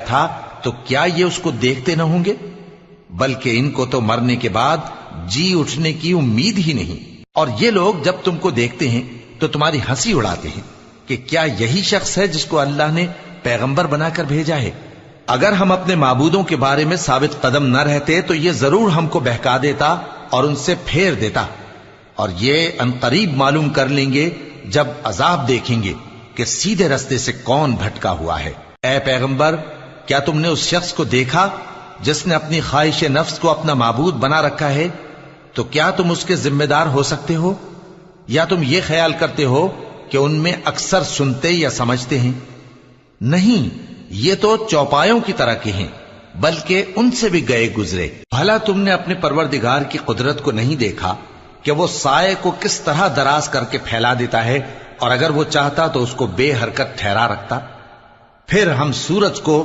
تھا تو کیا یہ اس کو دیکھتے نہ ہوں گے؟ بلکہ ان کو تو مرنے کے بعد جی اٹھنے کی امید ہی نہیں۔ اور یہ لوگ جب تم کو دیکھتے ہیں تو تمہاری ہنسی اڑاتے ہیں کہ کیا یہی شخص ہے جس کو اللہ نے پیغمبر بنا کر بھیجا ہے؟ اگر ہم اپنے معبودوں کے بارے میں ثابت قدم نہ رہتے تو یہ ضرور ہم کو بہکا دیتا اور ان سے پھیر دیتا، اور یہ انقریب معلوم کر لیں گے جب عذاب دیکھیں گے کہ سیدھے رستے سے کون بھٹکا ہوا ہے۔ اے پیغمبر، کیا تم نے اس شخص کو دیکھا جس نے اپنی خواہش نفس کو اپنا معبود بنا رکھا ہے؟ تو کیا تم اس کے ذمہ دار ہو سکتے ہو؟ یا تم یہ خیال کرتے ہو کہ ان میں اکثر سنتے یا سمجھتے ہیں؟ نہیں، یہ تو چوپایوں کی طرح کے ہیں، بلکہ ان سے بھی گئے گزرے۔ بھلا تم نے اپنے پروردگار کی قدرت کو نہیں دیکھا کہ وہ سائے کو کس طرح دراز کر کے پھیلا دیتا ہے، اور اگر وہ چاہتا تو اس کو بے حرکت ٹھہرا رکھتا؟ پھر ہم سورج کو